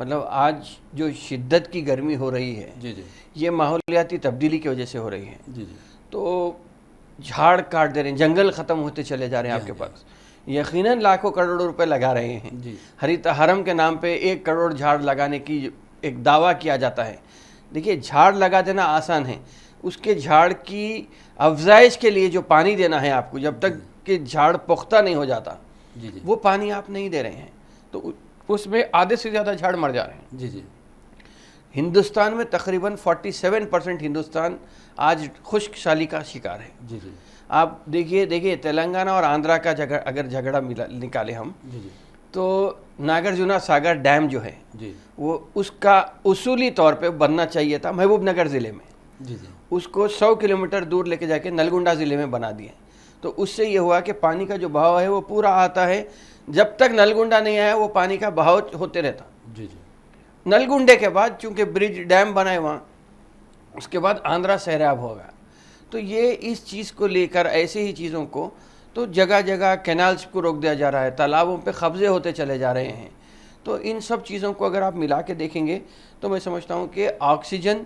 مطلب آج جو شدت کی گرمی ہو رہی ہے جی جی یہ ماحولیاتی تبدیلی کی وجہ سے ہو رہی ہے. جی جی تو جھاڑ کاٹ دے رہے ہیں, جنگل ختم ہوتے چلے جا رہے ہیں آپ کے پاس, یقیناً لاکھوں کروڑ روپے لگا رہے ہیں. ہریت حرم کے نام پہ 1 کروڑ جھاڑ لگانے کی ایک دعویٰ کیا جاتا ہے. دیکھیے جھاڑ لگا دینا آسان ہے, اس کے جھاڑ کی افزائش کے لیے جو پانی دینا ہے آپ کو, جب تک کہ جھاڑ پختہ نہیں ہو جاتا وہ پانی آپ نہیں دے رہے ہیں, تو اس میں آدھے سے زیادہ جھاڑ مر جا رہے ہیں. جی جی ہندوستان میں تقریباً 47% ہندوستان آج خشک سالی کا شکار ہے. جی جی آپ دیکھیے تلنگانہ اور آندھرا کا اگر جھگڑا نکالے ہم, تو ناگرجنا ساگر ڈیم جو ہے وہ اس کا اصولی طور پہ بننا چاہیے تھا محبوب نگر ضلع میں. اس کو 100 کلومیٹر دور لے کے جا کے نلگنڈا ضلع میں بنا دیے. تو اس سے یہ ہوا کہ پانی کا جو بہاؤ ہے وہ پورا آتا ہے, جب تک نلگنڈا نہیں آیا وہ پانی کا بہاؤ ہوتے رہتا. نلگنڈے کے بعد چونکہ برج ڈیم بنائے وہاں, اس کے بعد آندھرا سیراب ہوگا. تو یہ اس چیز کو لے کر ایسے ہی چیزوں کو تو جگہ جگہ کینالز کو روک دیا جا رہا ہے, تالابوں پہ قبضے ہوتے چلے جا رہے ہیں. تو ان سب چیزوں کو اگر آپ ملا کے دیکھیں گے تو میں سمجھتا ہوں کہ آکسیجن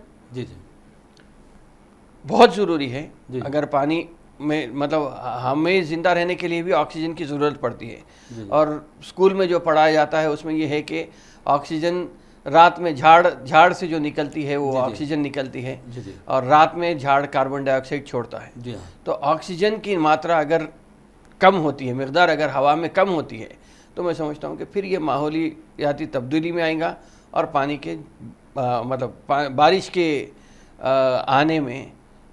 بہت ضروری ہے. اگر پانی میں مطلب ہمیں زندہ رہنے کے لیے بھی آکسیجن کی ضرورت پڑتی ہے. اور اسکول میں جو پڑھایا جاتا ہے اس میں یہ ہے کہ آکسیجن رات میں جھاڑ سے جو نکلتی ہے وہ آکسیجن نکلتی ہے, اور رات میں جھاڑ کاربن ڈائی آکسائڈ چھوڑتا ہے. تو آکسیجن کی ماترا اگر کم ہوتی ہے, مقدار اگر ہوا میں کم ہوتی ہے, تو میں سمجھتا ہوں کہ پھر یہ ماحولیاتی تبدیلی میں آئے گا, اور پانی کے مطلب بارش کے آنے میں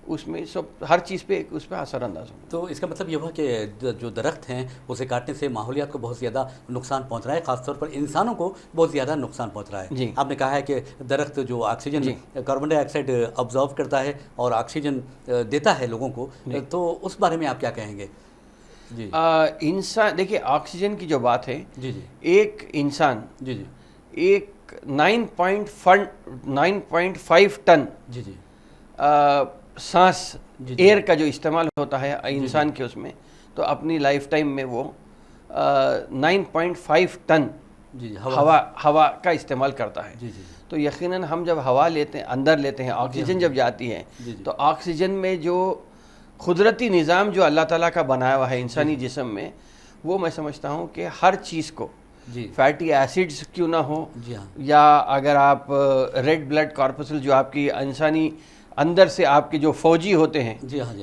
اس میں سب ہر چیز پہ اس پہ اثر انداز ہوگا. تو اس کا مطلب یہ ہوا کہ جو درخت ہیں اسے کاٹنے سے ماحولیات کو بہت زیادہ نقصان پہنچ رہا ہے, خاص طور پر انسانوں کو بہت زیادہ نقصان پہنچ رہا ہے. آپ نے کہا ہے کہ درخت جو آکسیجن کاربن ڈائی آکسائڈ ابزارو کرتا ہے اور آکسیجن دیتا ہے لوگوں کو, تو اس بارے میں آپ کیا کہیں گے؟ انسان دیکھیے آکسیجن کی جو بات ہے, ایک انسان ایک 9.5 ٹن سانس ایئر کا جو استعمال ہوتا ہے انسان کے اس میں, تو اپنی لائف ٹائم میں وہ 9.5 ٹن ہوا کا استعمال کرتا ہے. تو یقیناً ہم جب ہوا لیتے ہیں, اندر لیتے ہیں, آکسیجن جب جاتی ہے, تو آکسیجن میں جو قدرتی نظام جو اللہ تعالیٰ کا بنایا ہوا ہے انسانی جسم میں, وہ میں سمجھتا ہوں کہ ہر چیز کو فیٹی ایسڈز کیوں نہ ہو, یا اگر آپ ریڈ بلڈ کارپسل جو آپ کی انسانی اندر سے آپ کے جو فوجی ہوتے ہیں,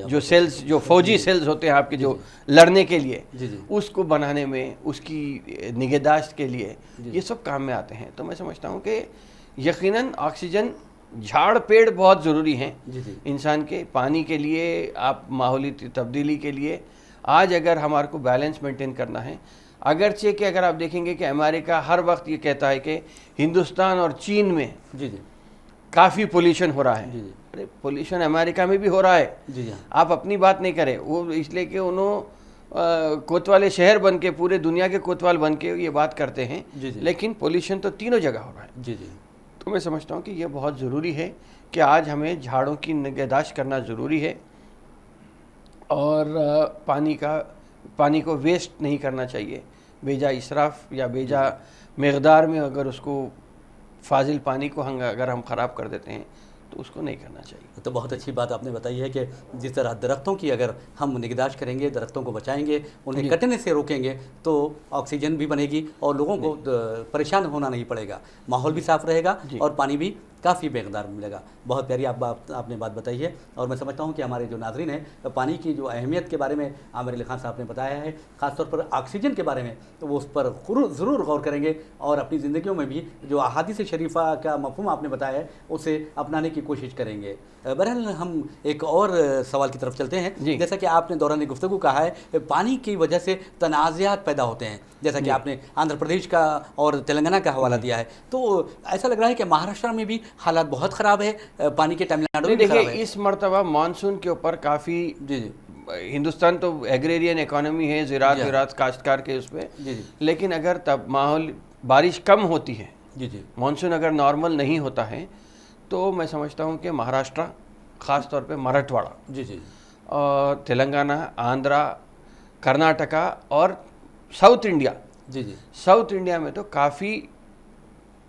جو سیلز, جو فوجی سیلز ہوتے ہیں آپ کے جو لڑنے کے لیے, اس کو بنانے میں, اس کی نگہداشت کے لیے یہ سب کام میں آتے ہیں. تو میں سمجھتا ہوں کہ یقیناً آکسیجن, جھاڑ پیڑ بہت ضروری ہیں انسان کے پانی کے لیے, آپ ماحولیاتی تبدیلی کے لیے. آج اگر ہمارے کو بیلنس مینٹین کرنا ہے, اگرچہ کہ اگر آپ دیکھیں گے کہ امریکہ ہر وقت یہ کہتا ہے کہ ہندوستان اور چین میں کافی پولیوشن ہو رہا ہے. پولیوشن امریکہ میں بھی ہو رہا ہے, آپ اپنی بات نہیں کریں. وہ اس لیے کہ انہوں کوتوالے شہر بن کے, پورے دنیا کے کوتوال بن کے یہ بات کرتے ہیں, لیکن پولیوشن تو تینوں جگہ ہو رہا ہے. تو میں سمجھتا ہوں کہ یہ بہت ضروری ہے کہ آج ہمیں جھاڑوں کی نگہداشت کرنا ضروری ہے, اور پانی کو ویسٹ نہیں کرنا چاہیے. بیجا اسراف یا بیجا مقدار میں اگر اس کو فاضل پانی کو اگر ہم خراب کر دیتے ہیں تو اس کو نہیں کرنا چاہیے. تو بہت اچھی بات آپ نے بتائی ہے کہ جس طرح درختوں کی اگر ہم نگہداشت کریں گے, درختوں کو بچائیں گے, انہیں کٹنے سے روکیں گے, تو آکسیجن بھی بنے گی اور لوگوں کو پریشان ہونا نہیں پڑے گا, ماحول بھی صاف رہے گا اور پانی بھی کافی مقدار میں ملے گا. بہت پیاری آپ نے بات بتائی ہے, اور میں سمجھتا ہوں کہ ہمارے جو ناظرین ہیں پانی کی جو اہمیت کے بارے میں عامر علی خان صاحب نے بتایا ہے, خاص طور پر آکسیجن کے بارے میں, تو وہ اس پر ضرور غور کریں گے اور اپنی زندگیوں میں بھی جو احادیث شریفہ کا مفہوم آپ نے بتایا ہے اسے اپنانے کی کوشش کریں گے. بہرحال ہم ایک اور سوال کی طرف چلتے ہیں. جیسا کہ آپ نے دوران گفتگو کہا ہے پانی کی وجہ سے تنازعات پیدا ہوتے ہیں, جیسا کہ آپ نے آندھرا پردیش کا اور تلنگانہ کا حوالہ دیا ہے, تو ایسا لگ رہا ہے کہ مہاراشٹر میں بھی حالات بہت خراب ہے, پانی کے تمل ناڈو میں خراب ہے. اس مرتبہ مانسون کے اوپر کافی ہندوستان تو ایگریرین اکانومی ہے, زراعت کاشتکار کے اس پہ, لیکن اگر تب ماحول بارش کم ہوتی ہے, مانسون اگر نارمل نہیں ہوتا ہے, تو میں سمجھتا ہوں کہ مہاراشٹر, خاص طور پہ مراٹھواڑہ, اور تلنگانہ, آندھرا, کرناٹکا اور ساؤتھ انڈیا, ساؤتھ انڈیا میں تو کافی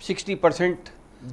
60%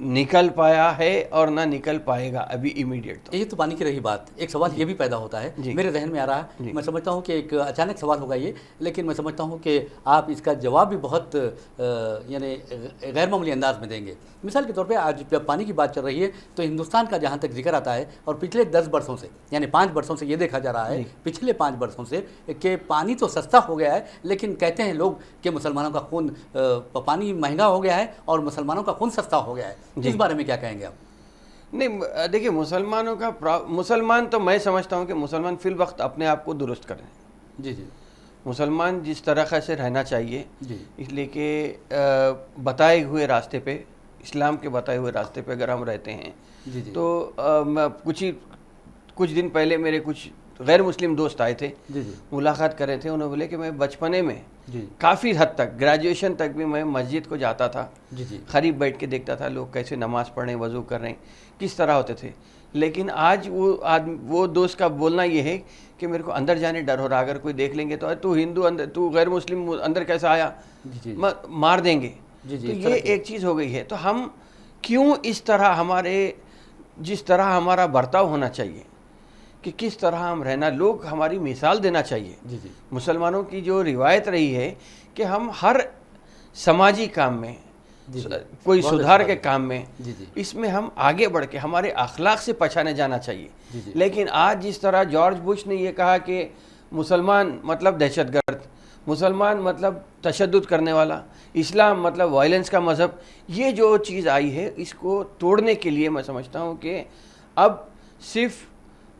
نکل پایا ہے اور نہ نکل پائے گا ابھی امیڈیٹ. یہ تو پانی کی رہی بات. ایک سوال یہ بھی پیدا ہوتا ہے میرے ذہن میں آ رہا ہے, میں سمجھتا ہوں کہ ایک اچانک سوال ہوگا یہ, لیکن میں سمجھتا ہوں کہ آپ اس کا جواب بھی بہت یعنی غیر معمولی انداز میں دیں گے. مثال کے طور پہ آج جب پانی کی بات چل رہی ہے تو ہندوستان کا جہاں تک ذکر آتا ہے, اور پچھلے 10 برسوں سے یعنی 5 برسوں سے یہ دیکھا جا رہا ہے, پچھلے 5 برسوں سے کہ پانی تو سستا ہو گیا ہے, لیکن کہتے ہیں لوگ کہ مسلمانوں کا خون, پانی مہنگا ہو گیا ہے اور مسلمانوں کا خون سستا ہو گیا ہے. اس بارے میں کیا کہیں گے آپ؟ نہیں دیکھیے, مسلمان تو میں سمجھتا ہوں کہ مسلمان فی الوقت اپنے آپ کو درست کریں. جی جی. مسلمان جس طرح سے رہنا چاہیے, جی. اس لیے کہ بتائے ہوئے راستے پہ, اسلام کے بتائے ہوئے راستے پہ اگر ہم رہتے ہیں, جی جی. تو کچھ دن پہلے میرے کچھ غیر مسلم دوست آئے تھے, جی جی. ملاقات کر رہے تھے. انہوں نے بولے کہ میں بچپنے میں جی کافی حد تک گریجویشن تک بھی میں مسجد کو جاتا تھا, جی جی. قریب بیٹھ کے دیکھتا تھا لوگ کیسے نماز پڑھ رہے ہیں, وضو کر رہے ہیں, کس طرح ہوتے تھے. لیکن آج وہ دوست کا بولنا یہ ہے کہ میرے کو اندر جانے ڈر ہو رہا, اگر کوئی دیکھ لیں گے تو ہندو اندر, تو غیر مسلم اندر کیسا آیا, مار دیں گے. تو یہ ایک چیز ہو گئی ہے. تو ہم کیوں اس طرح, جس طرح ہمارا برتاؤ ہونا چاہیے, کہ کس طرح ہم رہنا, لوگ ہماری مثال دینا چاہیے. جی جی. مسلمانوں کی جو روایت رہی ہے کہ ہم ہر سماجی کام میں, کوئی سدھار کے کام میں, اس میں ہم آگے بڑھ کے ہمارے اخلاق سے پہچانے جانا چاہیے. لیکن آج جس طرح جارج بش نے یہ کہا کہ مسلمان مطلب دہشت گرد, مسلمان مطلب تشدد کرنے والا, اسلام مطلب وائلنس کا مذہب, یہ جو چیز آئی ہے اس کو توڑنے کے لیے میں سمجھتا ہوں کہ اب صرف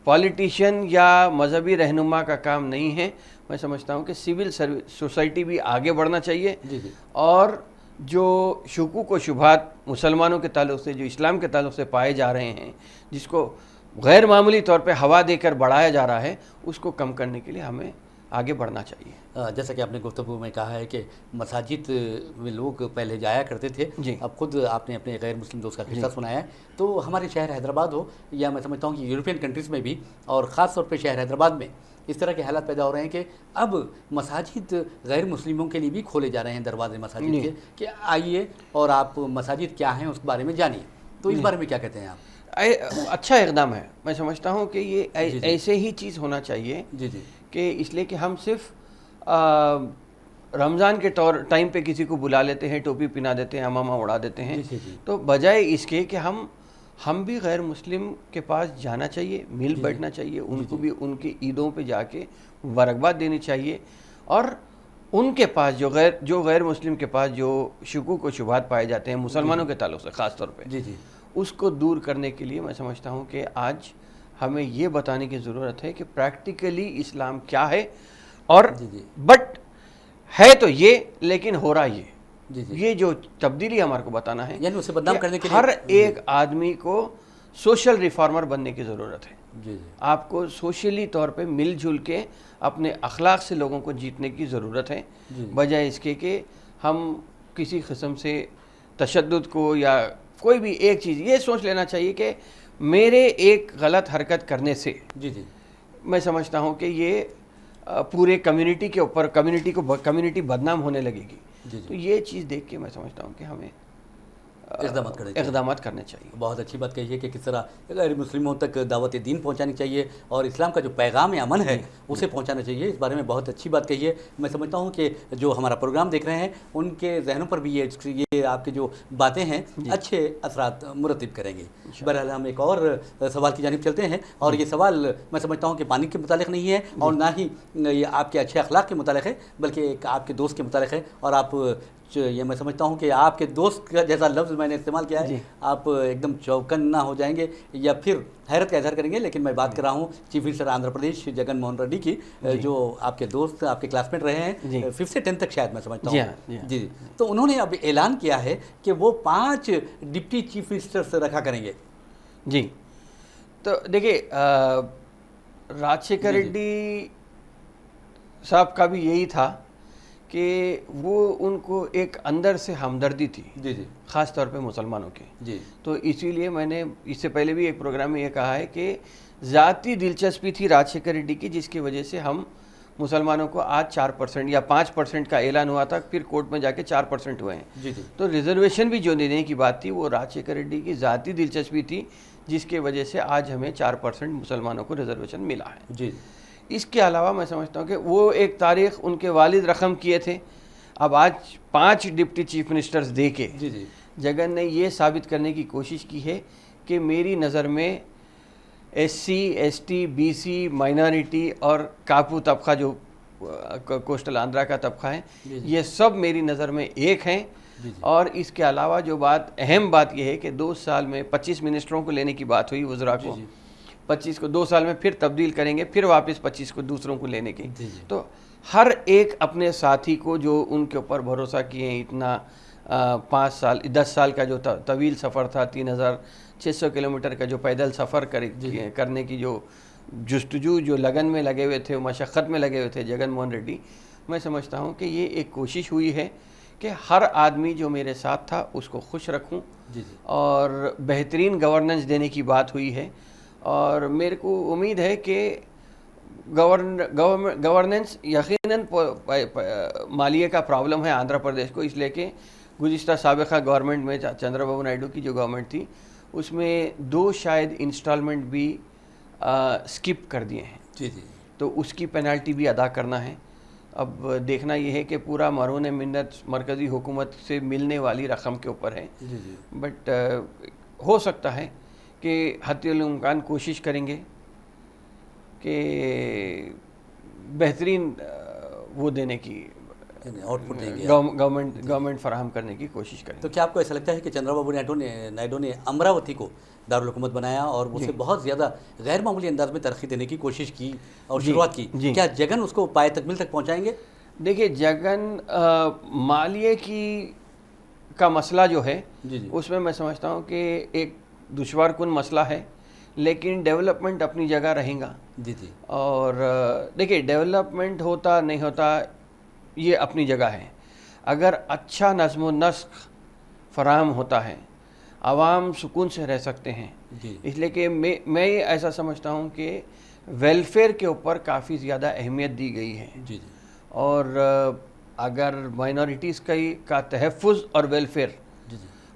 پالیٹیشین یا مذہبی رہنما کا کام نہیں ہے. میں سمجھتا ہوں کہ سول سوسائٹی بھی آگے بڑھنا چاہیے, اور جو شکوک و شبہات مسلمانوں کے تعلق سے, جو اسلام کے تعلق سے پائے جا رہے ہیں, جس کو غیر معمولی طور پہ ہوا دے کر بڑھایا جا رہا ہے, اس کو کم کرنے کے لیے ہمیں آگے بڑھنا چاہیے. جیسا کہ آپ نے گفتگو میں کہا ہے کہ مساجد میں لوگ پہلے جایا کرتے تھے, اب خود آپ نے اپنے غیر مسلم دوست کا قصہ سنایا ہے. تو ہمارے شہر حیدرآباد ہو یا میں سمجھتا ہوں کہ یورپین کنٹریز میں بھی, اور خاص طور پہ شہر حیدرآباد میں اس طرح کے حالات پیدا ہو رہے ہیں کہ اب مساجد غیر مسلموں کے لیے بھی کھولے جا رہے ہیں, دروازے مساجد کے, کہ آئیے اور آپ مساجد کیا ہیں اس کے بارے میں جانیے. تو اس بارے میں کیا کہتے ہیں آپ؟ اچھا اقدام ہے. میں سمجھتا ہوں کہ یہ ایسے ہی چیز ہونا چاہیے. جی جی. کہ اس لیے کہ ہم صرف رمضان کے ٹائم پہ کسی کو بلا لیتے ہیں, ٹوپی پہنا دیتے ہیں, امامہ اڑا دیتے ہیں, تو بجائے اس کے کہ ہم بھی غیر مسلم کے پاس جانا چاہیے, مل بیٹھنا چاہیے, ان کو بھی ان کی عیدوں پہ جا کے مبارکباد دینی چاہیے, اور ان کے پاس جو غیر مسلم کے پاس جو شکوک و شبہات پائے جاتے ہیں مسلمانوں کے تعلق سے خاص طور پہ, اس کو دور کرنے کے لیے میں سمجھتا ہوں کہ آج ہمیں یہ بتانے کی ضرورت ہے کہ پریکٹیکلی اسلام کیا ہے, اور بٹ ہے تو یہ, لیکن ہو رہا یہ جو تبدیلی ہمارے کو بتانا ہے, یعنی اسے بدنام کرنے کے لیے ہر ایک آدمی کو سوشل ریفارمر بننے کی ضرورت ہے. آپ کو سوشلی طور پہ مل جل کے اپنے اخلاق سے لوگوں کو جیتنے کی ضرورت ہے, بجائے اس کے کہ ہم کسی قسم سے تشدد کو, یا کوئی بھی ایک چیز یہ سوچ لینا چاہیے کہ میرے ایک غلط حرکت کرنے سے میں سمجھتا ہوں کہ یہ پورے کمیونٹی کے اوپر, کمیونٹی بدنام ہونے لگے گی. تو یہ چیز دیکھ کے میں سمجھتا ہوں کہ ہمیں اقدامات کرنے چاہیے. بہت اچھی بات کہی ہے کہ کس طرح غیر مسلموں تک دعوت دین پہنچانی چاہیے, اور اسلام کا جو پیغام امن ہے اسے پہنچانا چاہیے. اس بارے میں بہت اچھی بات کہی ہے. میں سمجھتا ہوں کہ جو ہمارا پروگرام دیکھ رہے ہیں ان کے ذہنوں پر بھی یہ آپ کی جو باتیں ہیں اچھے اثرات مرتب کریں گے. بہرحال ہم ایک اور سوال کی جانب چلتے ہیں, اور یہ سوال میں سمجھتا ہوں کہ پانی کے متعلق نہیں ہے, اور نہ ہی یہ آپ کے اچھے اخلاق کے متعلق ہے, بلکہ ایک آپ کے دوست کے متعلق ہے. اور آپ, یہ میں سمجھتا ہوں کہ آپ کے دوست کا جیسا لفظ میں نے استعمال کیا ہے, آپ ایک دم چوکن نہ ہو جائیں گے یا پھر حیرت کا اظہار کریں گے. لیکن میں بات کر رہا ہوں چیف منسٹر آندھرا پردیش جگن موہن ریڈی کی, جو آپ کے دوست, آپ کے کلاس میٹ رہے ہیں 5th سے 10th تک شاید میں سمجھتا ہوں. جی. تو انہوں نے اب اعلان کیا ہے کہ وہ 5 ڈپٹی چیف منسٹرز رکھا کریں گے. جی. تو دیکھیے, راجشیکھر ریڈی صاحب کا بھی یہی تھا کہ وہ ان کو ایک اندر سے ہمدردی تھی, خاص طور پہ مسلمانوں کی. تو اسی لیے میں نے اس سے پہلے بھی ایک پروگرام میں یہ کہا ہے کہ ذاتی دلچسپی تھی راجشیکھر ریڈی کی, جس کی وجہ سے ہم مسلمانوں کو آج 4% یا 5% کا اعلان ہوا تھا، پھر کورٹ میں جا کے 4% ہوئے ہیں. تو ریزرویشن بھی جو دینے کی بات تھی وہ راجشیکھر ریڈی کی ذاتی دلچسپی تھی، جس کی وجہ سے آج ہمیں 4% مسلمانوں کو ریزرویشن ملا ہے. اس کے علاوہ میں سمجھتا ہوں کہ وہ ایک تاریخ ان کے والد رقم کیے تھے. اب آج 5 ڈپٹی چیف منسٹرز دے کے جگن نے یہ ثابت کرنے کی کوشش کی ہے کہ میری نظر میں S C, S T, B C, minority اور کاپو طبقہ جو کوسٹل آندھرا کا طبقہ ہے، یہ سب میری نظر میں ایک ہیں. اور اس کے علاوہ جو اہم بات یہ ہے کہ 2 سال میں 25 منسٹروں کو لینے کی بات ہوئی وزراء کو، 25 کو 2 سال میں پھر تبدیل کریں گے، پھر واپس 25 کو دوسروں کو لینے کی. تو ہر ایک اپنے ساتھی کو جو ان کے اوپر بھروسہ کیے ہیں، اتنا 10 سال کا جو طویل سفر تھا، 3600 کلومیٹر کا جو پیدل سفر کرنے کی جو جستجو، جو لگن میں لگے ہوئے تھے، مشقت میں لگے ہوئے تھے جگن موہن ریڈی، میں سمجھتا ہوں کہ یہ ایک کوشش ہوئی ہے کہ ہر آدمی جو میرے ساتھ تھا اس کو خوش رکھوں، اور بہترین گورننس دینے کی بات ہوئی ہے. اور میرے کو امید ہے کہ گورننس یقیناً مالیے کا پرابلم ہے آندھرا پردیش کو، اس لیے کہ گزشتہ سابقہ گورنمنٹ میں چندرا بابو نائیڈو کی جو گورنمنٹ تھی اس میں 2 شاید انسٹالمنٹ بھی سکپ کر دیے ہیں. تو اس کی پینالٹی بھی ادا کرنا ہے. اب دیکھنا یہ ہے کہ پورا مرہون منت مرکزی حکومت سے ملنے والی رقم کے اوپر ہے. بٹ ہو سکتا ہے کہ حتی الامکان کوشش کریں گے کہ بہترین وہ دینے کی آؤٹ پٹ دیں گے، گورنمنٹ فراہم کرنے کی کوشش کریں. تو کیا آپ کو ایسا لگتا ہے کہ چندرا بابو نائیڈو نے امراوتی کو دارالحکومت بنایا اور اسے بہت زیادہ غیر معمولی انداز میں ترقی دینے کی کوشش کی اور شروعات کی، کیا جگن اس کو پائے تکمیل تک پہنچائیں گے؟ دیکھیے، جگن مالیے کا مسئلہ جو ہے اس میں سمجھتا ہوں کہ ایک دشوار کن مسئلہ ہے، لیکن ڈیولپمنٹ اپنی جگہ رہیں گا. اور دیکھیے، ڈیولپمنٹ ہوتا نہیں ہوتا یہ اپنی جگہ ہے. اگر اچھا نظم و نسق فراہم ہوتا ہے، عوام سکون سے رہ سکتے ہیں. اس لیے کہ میں ایسا سمجھتا ہوں کہ ویلفیئر کے اوپر کافی زیادہ اہمیت دی گئی ہے. اور اگر مائنورٹیز کا تحفظ اور ویلفیئر،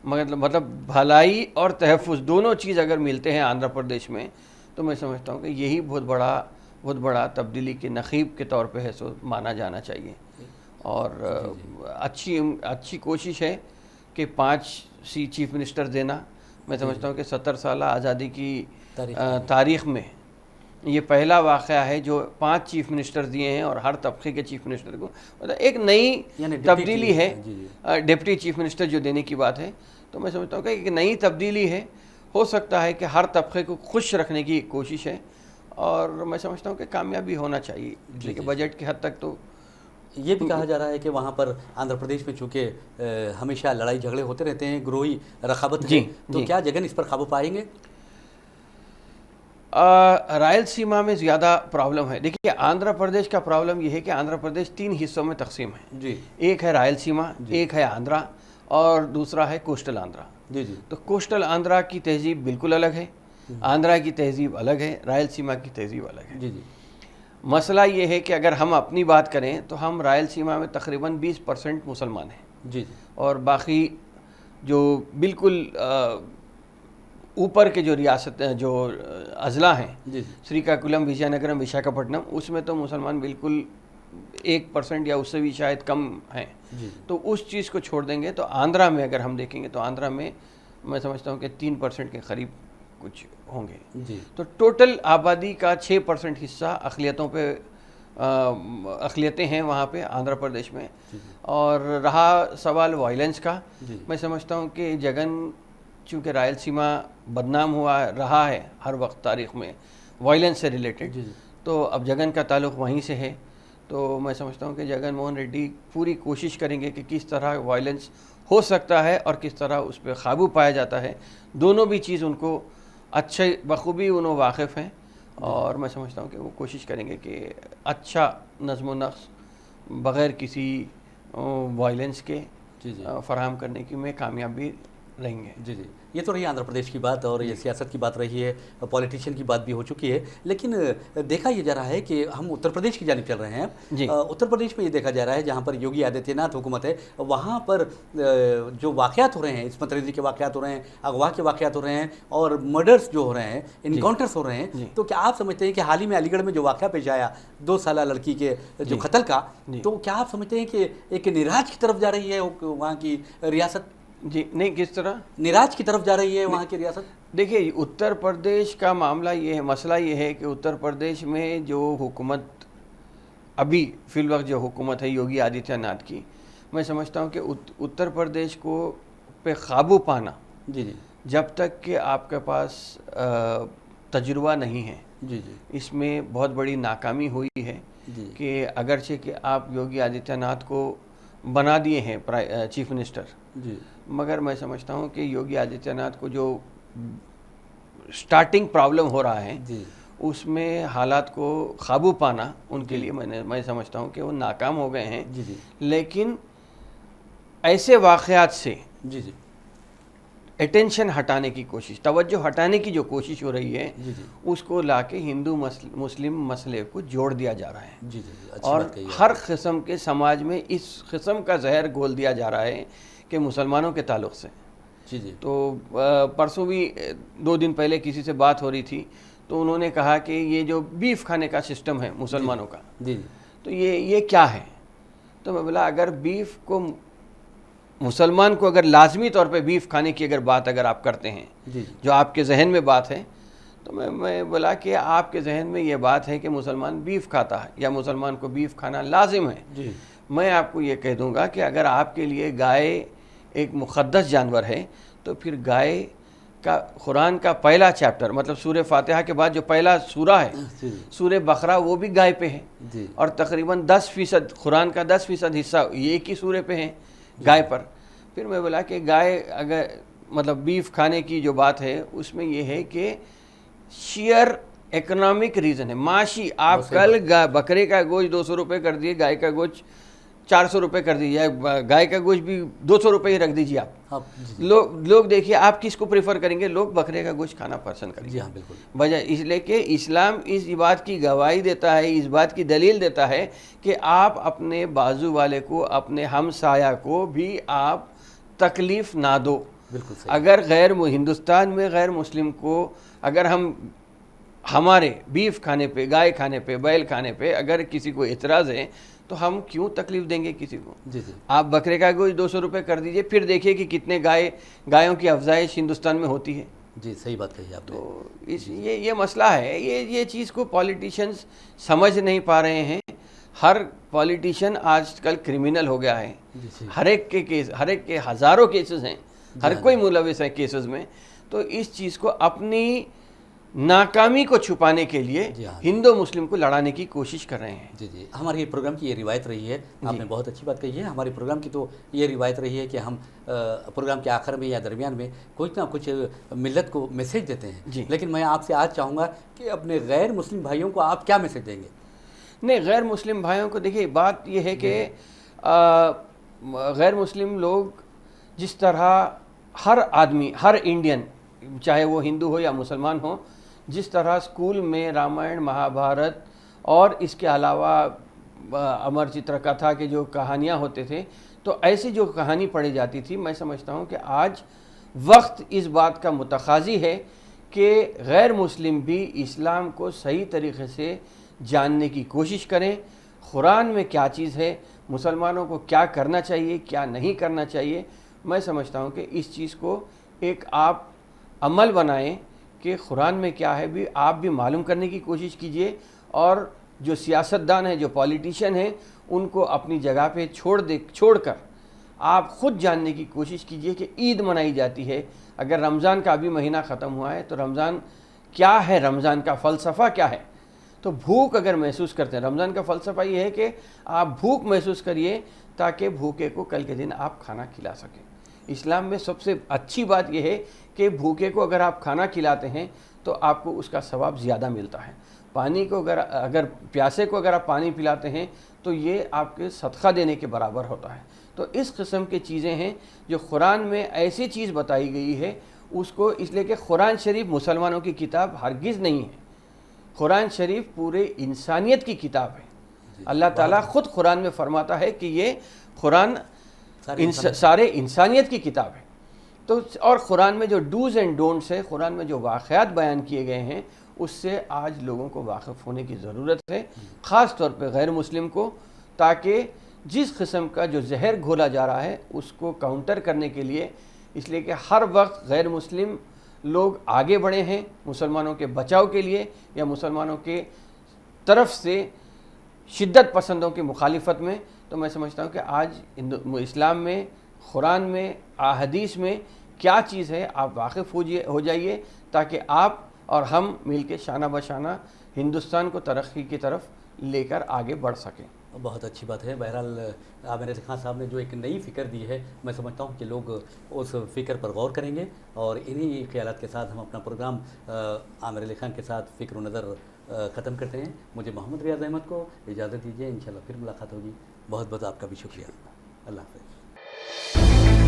مطلب بھلائی اور تحفظ دونوں چیز اگر ملتے ہیں آندھرا پردیش میں، تو میں سمجھتا ہوں کہ یہی بہت بڑا تبدیلی کے نقیب کے طور پہ ہے سو مانا جانا چاہیے. اور اچھی کوشش ہے کہ 5 چیف منسٹر دینا. میں سمجھتا ہوں کہ 70 سالہ آزادی کی تاریخ میں یہ پہلا واقعہ ہے جو 5 چیف منسٹر دیے ہیں، اور ہر طبقے کے چیف منسٹر کو مطلب ایک نئی تبدیلی ہے. ڈپٹی چیف منسٹر جو دینے کی بات ہے، تو میں سمجھتا ہوں کہ ایک نئی تبدیلی ہے. ہو سکتا ہے کہ ہر طبقے کو خوش رکھنے کی کوشش ہے، اور میں سمجھتا ہوں کہ کامیابی ہونا چاہیے. لیکن بجٹ کی حد تک تو یہ بھی کہا جا رہا ہے کہ وہاں پر آندھرا پردیش میں چونکہ ہمیشہ لڑائی جھگڑے ہوتے رہتے ہیں، گروہی رقابت ہے، تو کیا جگن اس پر قابو پائیں گے؟ رائل سیما میں زیادہ پرابلم ہے. دیکھیے، آندھرا پردیش کا پرابلم یہ ہے کہ آندھرا پردیش 3 حصوں میں تقسیم ہے. ایک ہے رائل سیما، ایک ہے آندھرا، اور دوسرا ہے کوسٹل آندھرا. تو کوسٹل آندھرا کی تہذیب بالکل الگ ہے، آندھرا کی تہذیب الگ ہے، رائل سیما کی تہذیب الگ ہے. مسئلہ یہ ہے کہ اگر ہم اپنی بات کریں تو ہم رائل سیما میں تقریباً 20% مسلمان ہیں، اور باقی جو بالکل اوپر کے جو جو اضلاع ہیں، سریکاکولم، وجے نگرم، وشاکھاپٹنم، اس میں تو مسلمان بالکل 1% یا اس سے بھی شاید کم ہیں. تو اس چیز کو چھوڑ دیں گے تو آندھرا میں اگر ہم دیکھیں گے تو آندھرا میں سمجھتا ہوں کہ 3% کے قریب کچھ ہوں گے. تو ٹوٹل آبادی کا 6% حصہ اقلیتیں ہیں وہاں پہ آندھرا پردیش میں. اور رہا سوال وائلنس کا، میں سمجھتا ہوں کہ جگن چونکہ رائل سیما بدنام رہا ہے ہر وقت تاریخ میں وائلنس سے ریلیٹڈ، تو اب جگن کا تعلق وہیں سے ہے. تو میں سمجھتا ہوں کہ جگن موہن ریڈی پوری کوشش کریں گے کہ کس طرح وائلنس ہو سکتا ہے اور کس طرح اس پہ قابو پایا جاتا ہے. دونوں بھی چیز ان کو اچھے بخوبی واقف ہیں، اور میں سمجھتا ہوں کہ وہ کوشش کریں گے کہ اچھا نظم و نسق بغیر کسی وائلنس کے فراہم کرنے کی میں کامیاب بھی رہیں گے. یہ تو رہی آندھرا پردیش کی بات اور یہ سیاست کی بات رہی ہے، پولیٹیشین کی بات بھی ہو چکی ہے، لیکن دیکھا یہ جا رہا ہے کہ ہم اتر پردیش کی جانب چل رہے ہیں۔ اتر پردیش میں یہ دیکھا جا رہا ہے جہاں پر یوگی آدتیہ ناتھ حکومت ہے، وہاں پر جو واقعات ہو رہے ہیں، عصمت ریزی کے واقعات ہو رہے ہیں، اغوا کے واقعات ہو رہے ہیں اور مرڈرز جو ہو رہے ہیں، انکاؤنٹرز ہو رہے ہیں، تو کیا آپ سمجھتے ہیں کہ حال ہی میں علی گڑھ میں جو واقعہ پیش آیا 2 سالہ لڑکی کے جو قتل کا، تو کیا آپ سمجھتے ہیں کہ ایک نراج کی طرف جا رہی ہے وہاں کی ریاست؟ جی نہیں، کس طرح نراج کی طرف جا رہی ہے وہاں کی ریاست؟ دیکھیے، اتر پردیش کا معاملہ یہ ہے، مسئلہ یہ ہے کہ اتر پردیش میں جو حکومت ابھی فی الوقت جو حکومت ہے یوگی آدتیہ ناتھ کی، میں سمجھتا ہوں کہ اتر پردیش کو پہ قابو پانا جب تک کہ آپ کے پاس تجربہ نہیں ہے، اس میں بہت بڑی ناکامی ہوئی ہے کہ اگرچہ کہ آپ یوگی آدتیہ ناتھ کو بنا دیے ہیں چیف منسٹر، مگر میں سمجھتا ہوں کہ یوگی آدتیہ ناتھ کو جو سٹارٹنگ پرابلم ہو رہا ہے اس میں حالات کو قابو پانا ان کے لیے میں سمجھتا ہوں کہ وہ ناکام ہو گئے ہیں۔ لیکن ایسے واقعات سے اٹینشن ہٹانے کی کوشش، توجہ ہٹانے کی جو کوشش ہو رہی ہے، اس کو لا کے ہندو مسلم مسئلے کو جوڑ دیا جا رہا ہے، اور ہر قسم کے سماج میں اس قسم کا زہر گھول دیا جا رہا ہے کہ مسلمانوں کے تعلق سے۔ تو پرسوں بھی 2 دن پہلے کسی سے بات ہو رہی تھی، تو انہوں نے کہا کہ یہ جو بیف کھانے کا سسٹم ہے مسلمانوں کا، تو یہ کیا ہے؟ تو میں بولا اگر بیف کو، مسلمان کو اگر لازمی طور پہ بیف کھانے کی اگر بات اگر آپ کرتے ہیں، جو آپ کے ذہن میں بات ہے، تو میں بولا کہ آپ کے ذہن میں یہ بات ہے کہ مسلمان بیف کھاتا ہے یا مسلمان کو بیف کھانا لازم ہے۔ میں آپ کو یہ کہہ دوں گا کہ اگر آپ کے لیے گائے ایک مقدس جانور ہے، تو پھر گائے کا قرآن کا پہلا چیپٹر، مطلب سورہ فاتحہ کے بعد جو پہلا سورہ ہے سورہ بقرہ، وہ بھی گائے پہ ہے، اور تقریباً 10% قرآن کا 10% حصہ یہ ایک ہی سورہ پہ ہے، گائے پر۔ پھر میں بولا کہ گائے اگر مطلب بیف کھانے کی جو بات ہے اس میں یہ ہے کہ شیئر اکنامک ریزن ہے، معاشی۔ آپ کل بکرے کا گوشت 200 روپے کر دیے، گائے کا گوشت 400 روپے کر دیجیے، گائے کا گوشت بھی 200 روپے ہی رکھ دیجیے آپ۔ لوگ دیکھیے آپ کس کو پریفر کریں گے؟ لوگ بکرے کا گوشت کھانا پسند کریں گے، وجہ اس لیے کہ اسلام اس بات کی گواہی دیتا ہے، اس بات کی دلیل دیتا ہے کہ آپ اپنے بازو والے کو، اپنے ہمسایہ کو بھی آپ تکلیف نہ دو۔ اگر ہندوستان میں غیر مسلم کو اگر ہمارے بیف کھانے پہ، گائے کھانے پہ، بیل کھانے پہ اگر کسی کو اعتراض ہے تو ہم کیوں تکلیف دیں گے کسی کو؟ آپ بکرے کا گوشت 200 روپے کر دیجئے، پھر دیکھیے کہ کتنے گایوں کی افزائش ہندوستان میں ہوتی ہے۔ جی صحیح بات کہی آپ نے۔ تو یہ مسئلہ ہے، یہ چیز کو پولیٹیشینز سمجھ نہیں پا رہے ہیں۔ ہر پولیٹیشین آج کل کرمینل ہو گیا ہے، ہر ایک کے ہزاروں کیسز ہیں، ہر کوئی ملوث ہے کیسز میں۔ تو اس چیز کو اپنی ناکامی کو چھپانے کے لیے ہندو مسلم کو لڑانے کی کوشش کر رہے ہیں۔ جی ہمارے پروگرام کی یہ روایت رہی ہے، آپ نے بہت اچھی بات کہی ہے۔ ہمارے پروگرام کی تو یہ روایت رہی ہے کہ ہم پروگرام کے آخر میں یا درمیان میں کچھ نہ کچھ ملت کو میسیج دیتے ہیں، لیکن میں آپ سے آج چاہوں گا کہ اپنے غیر مسلم بھائیوں کو آپ کیا میسیج دیں گے؟ نہیں، غیر مسلم بھائیوں کو دیکھیے، بات یہ ہے کہ غیر مسلم لوگ جس طرح ہر آدمی، ہر انڈین، چاہے وہ ہندو ہو یا مسلمان ہو، جس طرح اسکول میں رامائن، مہابھارت اور اس کے علاوہ امر چتر کتھا کے جو کہانیاں ہوتے تھے، تو ایسی جو کہانی پڑھی جاتی تھی، میں سمجھتا ہوں کہ آج وقت اس بات کا متقاضی ہے کہ غیر مسلم بھی اسلام کو صحیح طریقے سے جاننے کی کوشش کریں، قرآن میں کیا چیز ہے، مسلمانوں کو کیا کرنا چاہیے، کیا نہیں کرنا چاہیے۔ میں سمجھتا ہوں کہ اس چیز کو ایک آپ عمل بنائیں کہ قرآن میں کیا ہے بھی آپ بھی معلوم کرنے کی کوشش کیجئے، اور جو سیاستدان ہیں، جو پولیٹیشین ہیں، ان کو اپنی جگہ پہ چھوڑ کر آپ خود جاننے کی کوشش کیجئے کہ عید منائی جاتی ہے۔ اگر رمضان کا ابھی مہینہ ختم ہوا ہے تو رمضان کیا ہے، رمضان کا فلسفہ کیا ہے؟ تو بھوک اگر محسوس کرتے ہیں، رمضان کا فلسفہ یہ ہے کہ آپ بھوک محسوس کریے تاکہ بھوکے کو کل کے دن آپ کھانا کھلا سکیں۔ اسلام میں سب سے اچھی بات یہ ہے کہ بھوکے کو اگر آپ کھانا کھلاتے ہیں تو آپ کو اس کا ثواب زیادہ ملتا ہے۔ پانی کو اگر پیاسے کو اگر آپ پانی پلاتے ہیں تو یہ آپ کے صدقہ دینے کے برابر ہوتا ہے۔ تو اس قسم کی چیزیں ہیں جو قرآن میں ایسی چیز بتائی گئی ہے، اس کو اس لیے کہ قرآن شریف مسلمانوں کی کتاب ہرگز نہیں ہے. قرآن شریف پورے انسانیت کی کتاب ہے. اللہ تعالیٰ خود قرآن میں فرماتا ہے کہ یہ قرآن سارے انسانیت کی کتاب ہے. تو اور قرآن میں جو ڈوز اینڈ ڈونٹس ہے، قرآن میں جو واقعات بیان کیے گئے ہیں، اس سے آج لوگوں کو واقف ہونے کی ضرورت ہے، خاص طور پہ غیر مسلم کو، تاکہ جس قسم کا جو زہر گھولا جا رہا ہے اس کو کاؤنٹر کرنے کے لیے، اس لیے کہ ہر وقت غیر مسلم لوگ آگے بڑھے ہیں مسلمانوں کے بچاؤ کے لیے یا مسلمانوں کے طرف سے شدت پسندوں کی مخالفت میں. تو میں سمجھتا ہوں کہ آج اسلام میں، قرآن میں، احادیث میں کیا چیز ہے آپ واقف ہو جائیے، تاکہ آپ اور ہم مل کے شانہ بشانہ ہندوستان کو ترقی کی طرف لے کر آگے بڑھ سکیں. بہت اچھی بات ہے. بہرحال عامر علی خان صاحب نے جو ایک نئی فکر دی ہے، میں سمجھتا ہوں کہ لوگ اس فکر پر غور کریں گے، اور انہی خیالات کے ساتھ ہم اپنا پروگرام عامر علی خان کے ساتھ فکر و نظر ختم کرتے ہیں. مجھے محمد ریاض احمد کو اجازت دیجیے، انشاءاللہ پھر ملاقات ہوگی. بہت بہت آپ کا بھی شکریہ. اللہ حافظ.